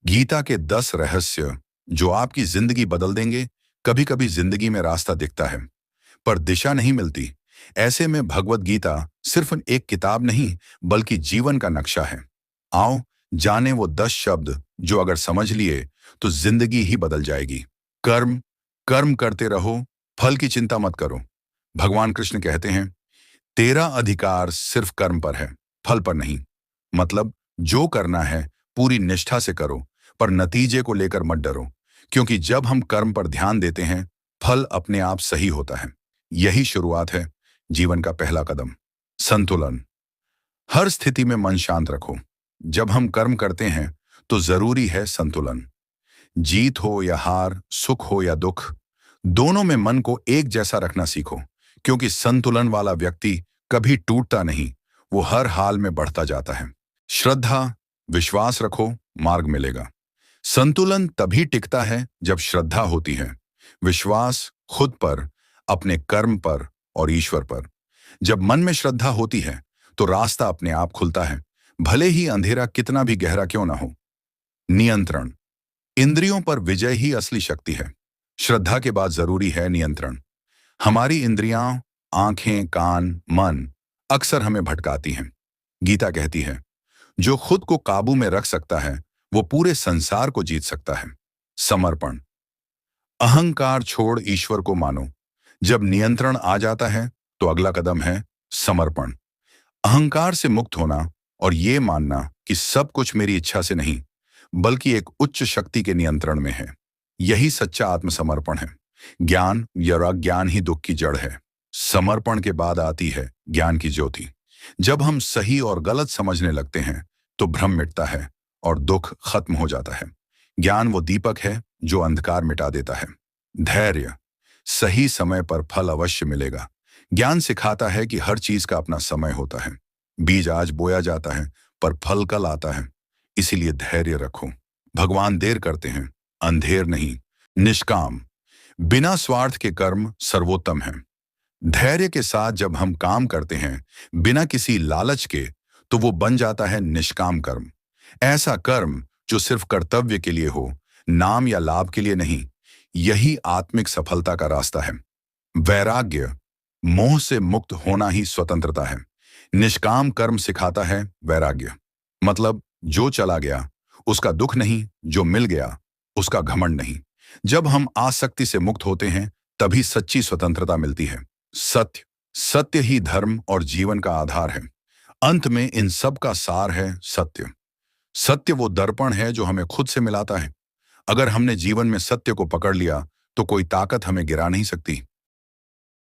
गीता के 10 रहस्य जो आपकी जिंदगी बदल देंगे। कभी कभी जिंदगी में रास्ता दिखता है पर दिशा नहीं मिलती। ऐसे में भगवत गीता सिर्फ एक किताब नहीं बल्कि जीवन का नक्शा है। आओ जाने वो 10 शब्द जो अगर समझ लिए तो जिंदगी ही बदल जाएगी। कर्म, कर्म करते रहो, फल की चिंता मत करो। भगवान कृष्ण कहते हैं, तेरा अधिकार सिर्फ कर्म पर है, फल पर नहीं। मतलब जो करना है पूरी निष्ठा से करो, पर नतीजे को लेकर मत डरो, क्योंकि जब हम कर्म पर ध्यान देते हैं फल अपने आप सही होता है। यही शुरुआत है जीवन का पहला कदम। संतुलन। हर स्थिति में मन शांत रखो। जब हम कर्म करते हैं तो जरूरी है संतुलन। जीत हो या हार, सुख हो या दुख, दोनों में मन को एक जैसा रखना सीखो, क्योंकि संतुलन वाला व्यक्ति कभी टूटता नहीं, वो हर हाल में बढ़ता जाता है। श्रद्धा, विश्वास रखो, मार्ग मिलेगा। संतुलन तभी टिकता है जब श्रद्धा होती है, विश्वास खुद पर, अपने कर्म पर और ईश्वर पर। जब मन में श्रद्धा होती है तो रास्ता अपने आप खुलता है, भले ही अंधेरा कितना भी गहरा क्यों ना हो। नियंत्रण। इंद्रियों पर विजय ही असली शक्ति है। श्रद्धा के बाद जरूरी है नियंत्रण। हमारी इंद्रियां, आंखें, कान, मन अक्सर हमें भटकाती हैं। गीता कहती है, जो खुद को काबू में रख सकता है वो पूरे संसार को जीत सकता है। समर्पण। अहंकार छोड़ ईश्वर को मानो। जब नियंत्रण आ जाता है तो अगला कदम है समर्पण। अहंकार से मुक्त होना और ये मानना कि सब कुछ मेरी इच्छा से नहीं बल्कि एक उच्च शक्ति के नियंत्रण में है। यही सच्चा आत्मसमर्पण है। ज्ञान या अज्ञान ही दुख की जड़ है। समर्पण के बाद आती है ज्ञान की ज्योति। जब हम सही और गलत समझने लगते हैं तो भ्रम मिटता है और दुख खत्म हो जाता है। ज्ञान वो दीपक है जो अंधकार मिटा देता है। धैर्य। सही समय पर फल अवश्य मिलेगा। ज्ञान सिखाता है कि हर चीज का अपना समय होता है। बीज आज बोया जाता है पर फल कल आता है, इसीलिए धैर्य रखो। भगवान देर करते हैं, अंधेर नहीं। निष्काम। बिना स्वार्थ के कर्म सर्वोत्तम है। धैर्य के साथ जब हम काम करते हैं बिना किसी लालच के तो वो बन जाता है निष्काम कर्म। ऐसा कर्म जो सिर्फ कर्तव्य के लिए हो, नाम या लाभ के लिए नहीं। यही आत्मिक सफलता का रास्ता है। वैराग्य। मोह से मुक्त होना ही स्वतंत्रता है। निष्काम कर्म सिखाता है वैराग्य। मतलब जो चला गया उसका दुख नहीं, जो मिल गया उसका घमंड नहीं। जब हम आसक्ति से मुक्त होते हैं तभी सच्ची स्वतंत्रता मिलती है। सत्य। सत्य ही धर्म और जीवन का आधार है। अंत में इन सब का सार है सत्य। सत्य वो दर्पण है जो हमें खुद से मिलाता है। अगर हमने जीवन में सत्य को पकड़ लिया तो कोई ताकत हमें गिरा नहीं सकती।